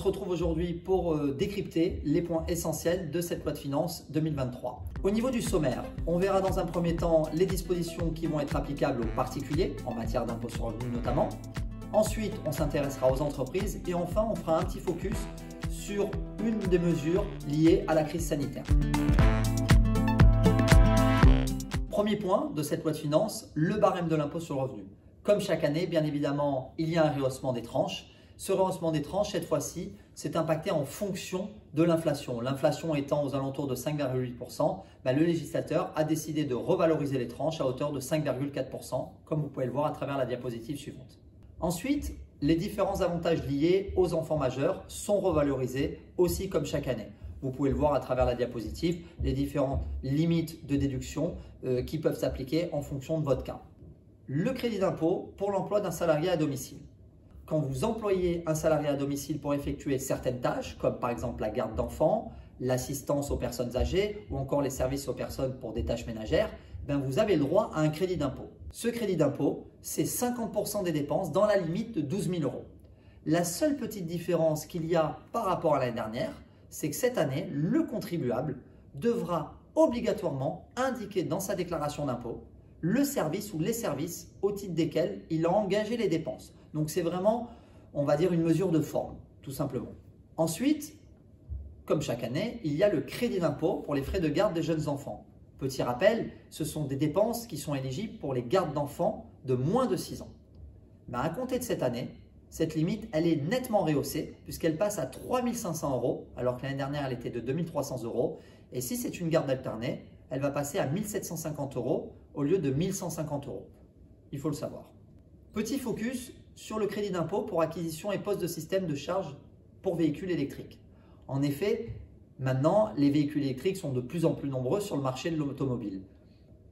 se retrouve aujourd'hui pour décrypter les points essentiels de cette loi de finances 2023. Au niveau du sommaire, on verra dans un premier temps les dispositions qui vont être applicables aux particuliers, en matière d'impôt sur le revenu notamment. Ensuite, on s'intéressera aux entreprises et enfin, on fera un petit focus sur une des mesures liées à la crise sanitaire. Premier point de cette loi de finances, le barème de l'impôt sur le revenu. Comme chaque année, bien évidemment, il y a un rehaussement des tranches. Ce rehaussement des tranches, cette fois-ci, c'est impacté en fonction de l'inflation. L'inflation étant aux alentours de 5,8%, le législateur a décidé de revaloriser les tranches à hauteur de 5,4%, comme vous pouvez le voir à travers la diapositive suivante. Ensuite, les différents avantages liés aux enfants majeurs sont revalorisés aussi comme chaque année. Vous pouvez le voir à travers la diapositive, les différentes limites de déduction qui peuvent s'appliquer en fonction de votre cas. Le crédit d'impôt pour l'emploi d'un salarié à domicile. Quand vous employez un salarié à domicile pour effectuer certaines tâches, comme par exemple la garde d'enfants, l'assistance aux personnes âgées ou encore les services aux personnes pour des tâches ménagères, vous avez le droit à un crédit d'impôt. Ce crédit d'impôt, c'est 50% des dépenses dans la limite de 12 000 €. La seule petite différence qu'il y a par rapport à l'année dernière, c'est que cette année, le contribuable devra obligatoirement indiquer dans sa déclaration d'impôt le service ou les services au titre desquels il a engagé les dépenses. Donc c'est vraiment, on va dire, une mesure de forme, tout simplement. Ensuite, comme chaque année, il y a le crédit d'impôt pour les frais de garde des jeunes enfants. Petit rappel, ce sont des dépenses qui sont éligibles pour les gardes d'enfants de moins de 6 ans. À compter de cette année, cette limite, elle est nettement rehaussée puisqu'elle passe à 3 500 € alors que l'année dernière, elle était de 2 300 €. Et si c'est une garde alternée, elle va passer à 1 750 € au lieu de 1 150 €. Il faut le savoir. Petit focus sur le crédit d'impôt pour acquisition et poste de système de charge pour véhicules électriques. En effet, maintenant, les véhicules électriques sont de plus en plus nombreux sur le marché de l'automobile.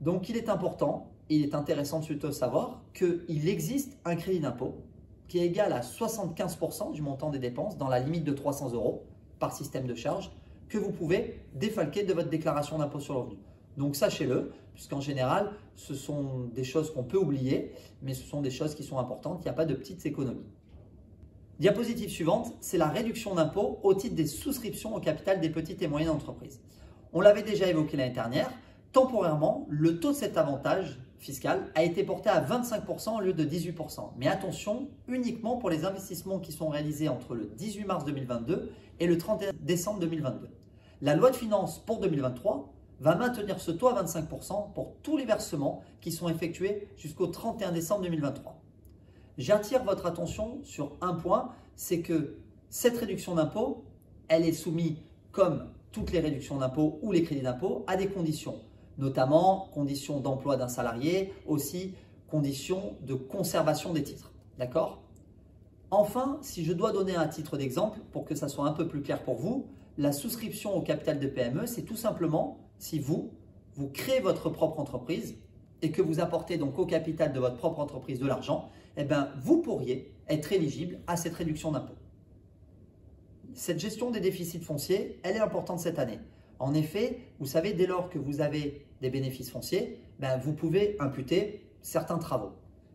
Donc, il est important, il est intéressant de savoir qu'il existe un crédit d'impôt qui est égal à 75% du montant des dépenses dans la limite de 300 € par système de charge que vous pouvez défalquer de votre déclaration d'impôt sur le revenu. Donc sachez-le, puisqu'en général, ce sont des choses qu'on peut oublier, mais ce sont des choses qui sont importantes, il n'y a pas de petites économies. Diapositive suivante, c'est la réduction d'impôt au titre des souscriptions au capital des petites et moyennes entreprises. On l'avait déjà évoqué l'année dernière, temporairement, le taux de cet avantage fiscal a été porté à 25% au lieu de 18%. Mais attention, uniquement pour les investissements qui sont réalisés entre le 18 mars 2022 et le 31 décembre 2022. La loi de finances pour 2023 va maintenir ce taux à 25% pour tous les versements qui sont effectués jusqu'au 31 décembre 2023. J'attire votre attention sur un point, c'est que cette réduction d'impôt, elle est soumise, comme toutes les réductions d'impôt ou les crédits d'impôt, à des conditions, notamment conditions d'emploi d'un salarié, aussi conditions de conservation des titres. D'accord ? Enfin, si je dois donner un titre d'exemple pour que ça soit un peu plus clair pour vous, la souscription au capital de PME, c'est tout simplement si vous créez votre propre entreprise et que vous apportez donc au capital de votre propre entreprise de l'argent, vous pourriez être éligible à cette réduction d'impôt. Cette gestion des déficits fonciers, elle est importante cette année. En effet, vous savez, dès lors que vous avez des bénéfices fonciers, vous pouvez imputer certains travaux.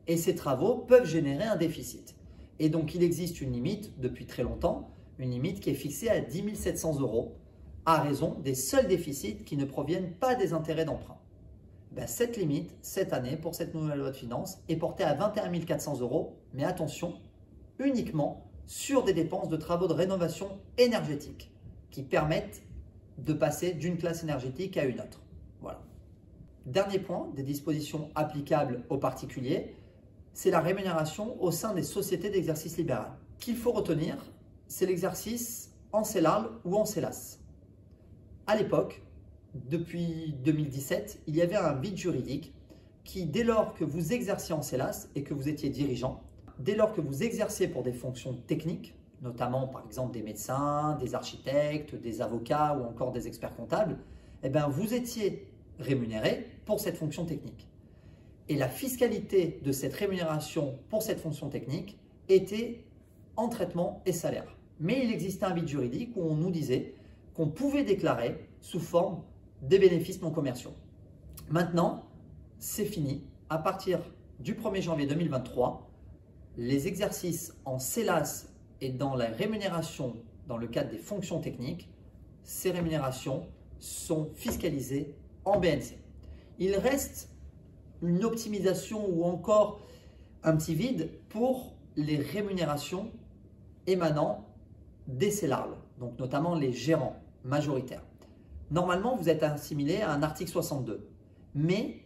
Et ces travaux peuvent générer un déficit. Et donc, il existe une limite depuis très longtemps, une limite qui est fixée à 10 700 € à raison des seuls déficits qui ne proviennent pas des intérêts d'emprunt. Cette limite, cette année, pour cette nouvelle loi de finances, est portée à 21 400 €, mais attention, uniquement sur des dépenses de travaux de rénovation énergétique qui permettent de passer d'une classe énergétique à une autre. Voilà. Dernier point des dispositions applicables aux particuliers, c'est la rémunération au sein des sociétés d'exercice libéral. Qu'il faut retenir, c'est l'exercice en CELARL ou en CELAS. À l'époque, depuis 2017, il y avait un vide juridique qui, dès lors que vous exerciez en CELAS et que vous étiez dirigeant, dès lors que vous exerciez pour des fonctions techniques, notamment par exemple des médecins, des architectes, des avocats ou encore des experts comptables, vous étiez rémunéré pour cette fonction technique. Et la fiscalité de cette rémunération pour cette fonction technique était en traitement et salaire. Mais il existait un vide juridique où on nous disait qu'on pouvait déclarer sous forme des bénéfices non commerciaux. Maintenant, c'est fini. À partir du 1er janvier 2023, les exercices en CELAS et dans la rémunération, dans le cadre des fonctions techniques, ces rémunérations sont fiscalisées en BNC. Il reste une optimisation ou encore un petit vide pour les rémunérations émanant des CELARL, donc notamment les gérants majoritaires. Normalement, vous êtes assimilé à un article 62, mais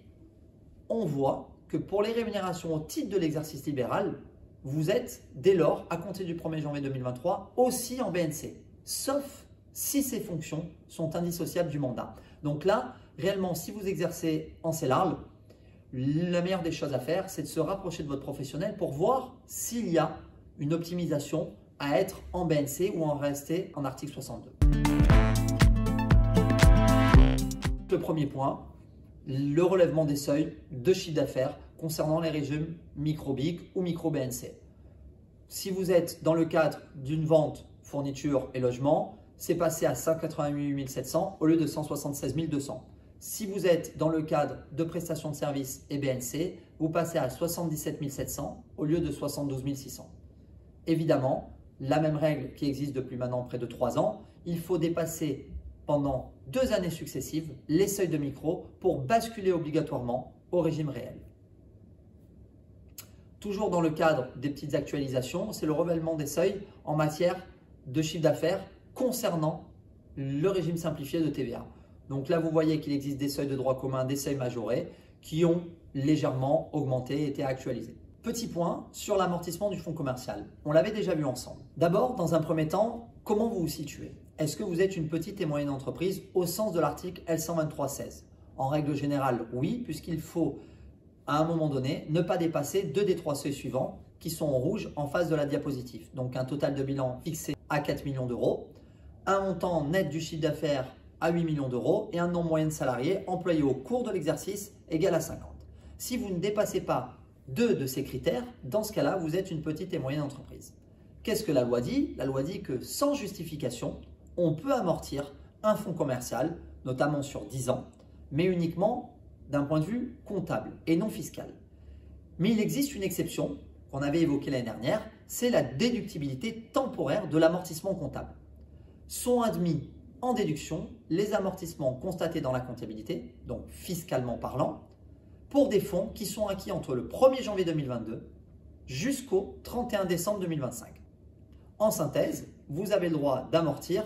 on voit que pour les rémunérations au titre de l'exercice libéral, vous êtes dès lors, à compter du 1er janvier 2023, aussi en BNC, sauf si ces fonctions sont indissociables du mandat. Donc là, réellement, si vous exercez en CELARL, la meilleure des choses à faire, c'est de se rapprocher de votre professionnel pour voir s'il y a une optimisation à être en BNC ou en rester en article 62. Le premier point, le relèvement des seuils de chiffre d'affaires concernant les régimes micro-BIC ou micro-BNC. Si vous êtes dans le cadre d'une vente, fourniture et logement, c'est passé à 188 700 au lieu de 176 200. Si vous êtes dans le cadre de prestations de services et BNC, vous passez à 77 700 au lieu de 72 600. Évidemment, la même règle qui existe depuis maintenant près de 3 ans, il faut dépasser pendant 2 années successives les seuils de micro pour basculer obligatoirement au régime réel. Toujours dans le cadre des petites actualisations, c'est le renouvellement des seuils en matière de chiffre d'affaires concernant le régime simplifié de TVA. Donc là, vous voyez qu'il existe des seuils de droit commun, des seuils majorés qui ont légèrement augmenté et été actualisés. Petit point sur l'amortissement du fonds commercial. On l'avait déjà vu ensemble. D'abord, dans un premier temps, comment vous vous situez? Est-ce que vous êtes une petite et moyenne entreprise au sens de l'article L123-16? En règle générale, oui, puisqu'il faut à un moment donné ne pas dépasser 2 des 3 seuils suivants qui sont en rouge en face de la diapositive. Donc un total de bilan fixé à 4 millions d'euros, un montant net du chiffre d'affaires à 8 millions d'euros et un nombre moyen de salariés employés au cours de l'exercice égal à 50. Si vous ne dépassez pas 2 de ces critères, dans ce cas-là, vous êtes une petite et moyenne entreprise. Qu'est-ce que la loi dit? La loi dit que sans justification, on peut amortir un fonds commercial, notamment sur 10 ans, mais uniquement d'un point de vue comptable et non fiscal. Mais il existe une exception qu'on avait évoquée l'année dernière, c'est la déductibilité temporaire de l'amortissement comptable. Sont admis en déduction les amortissements constatés dans la comptabilité, donc fiscalement parlant, pour des fonds qui sont acquis entre le 1er janvier 2022 jusqu'au 31 décembre 2025. En synthèse, vous avez le droit d'amortir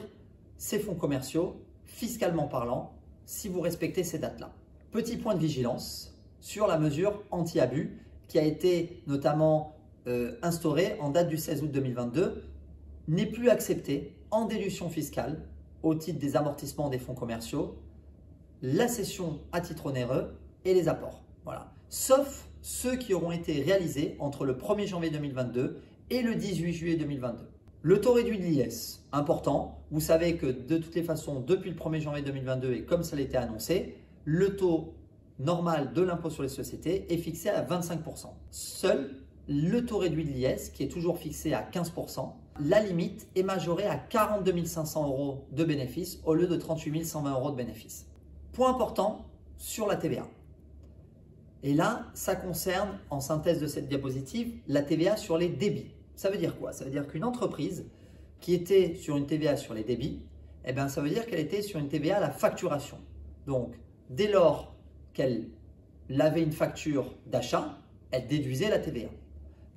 ces fonds commerciaux fiscalement parlant si vous respectez ces dates-là. Petit point de vigilance sur la mesure anti-abus qui a été notamment instaurée en date du 16 août 2022, n'est plus acceptée en déduction fiscale au titre des amortissements des fonds commerciaux, la cession à titre onéreux et les apports. Voilà. Sauf ceux qui auront été réalisés entre le 1er janvier 2022 et le 18 juillet 2022. Le taux réduit de l'IS, important. Vous savez que de toutes les façons, depuis le 1er janvier 2022 et comme ça l'a été annoncé, le taux normal de l'impôt sur les sociétés est fixé à 25%. Seul le taux réduit de l'IS, qui est toujours fixé à 15%, la limite est majorée à 42 500 euros de bénéfices au lieu de 38 120 euros de bénéfices. Point important sur la TVA. Et là, ça concerne, en synthèse de cette diapositive, la TVA sur les débits. Ça veut dire quoi? Ça veut dire qu'une entreprise qui était sur une TVA sur les débits, eh bien, ça veut dire qu'elle était sur une TVA à la facturation. Donc, dès lors qu'elle avait une facture d'achat, elle déduisait la TVA.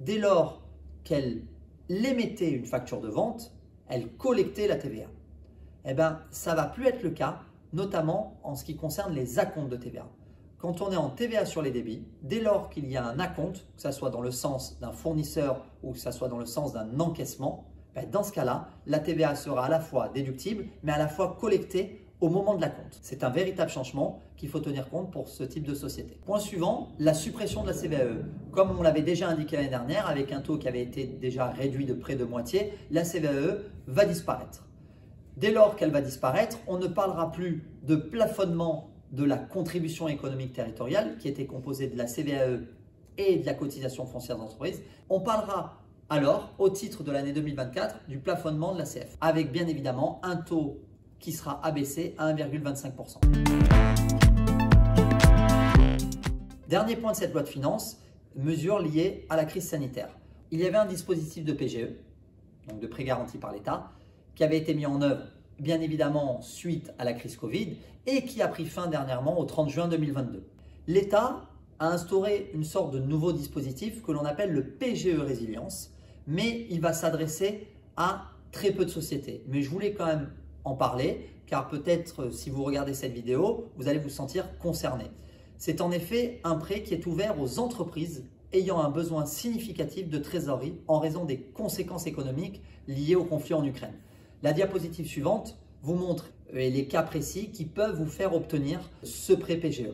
Dès lors qu'elle émettait une facture de vente, elle collectait la TVA. Eh bien, ça ne va plus être le cas, notamment en ce qui concerne les acomptes de TVA. Quand on est en TVA sur les débits, dès lors qu'il y a un acompte, que ce soit dans le sens d'un fournisseur ou que ce soit dans le sens d'un encaissement, dans ce cas-là, la TVA sera à la fois déductible, mais à la fois collectée au moment de l'acompte. C'est un véritable changement qu'il faut tenir compte pour ce type de société. Point suivant, la suppression de la CVAE. Comme on l'avait déjà indiqué l'année dernière, avec un taux qui avait été déjà réduit de près de moitié, la CVAE va disparaître. Dès lors qu'elle va disparaître, on ne parlera plus de plafonnement de la contribution économique territoriale qui était composée de la CVAE et de la cotisation foncière d'entreprise. On parlera alors, au titre de l'année 2024, du plafonnement de la CF, avec bien évidemment un taux qui sera abaissé à 1,25%. Dernier point de cette loi de finances, mesures liées à la crise sanitaire. Il y avait un dispositif de PGE donc de prêts garantis par l'État, qui avait été mis en œuvre bien évidemment suite à la crise Covid et qui a pris fin dernièrement au 30 juin 2022. L'État a instauré une sorte de nouveau dispositif que l'on appelle le PGE Résilience, mais il va s'adresser à très peu de sociétés. Mais je voulais quand même en parler, car peut-être si vous regardez cette vidéo, vous allez vous sentir concerné. C'est en effet un prêt qui est ouvert aux entreprises ayant un besoin significatif de trésorerie en raison des conséquences économiques liées au conflit en Ukraine. La diapositive suivante vous montre les cas précis qui peuvent vous faire obtenir ce prêt PGE.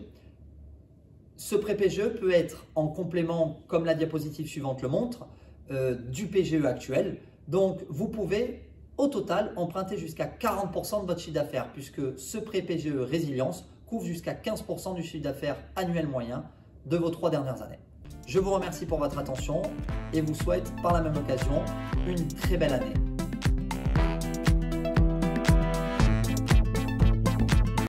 Ce prêt PGE peut être en complément, comme la diapositive suivante le montre, du PGE actuel. Donc, vous pouvez au total emprunter jusqu'à 40% de votre chiffre d'affaires puisque ce prêt PGE Résilience couvre jusqu'à 15% du chiffre d'affaires annuel moyen de vos 3 dernières années. Je vous remercie pour votre attention et vous souhaite par la même occasion une très belle année.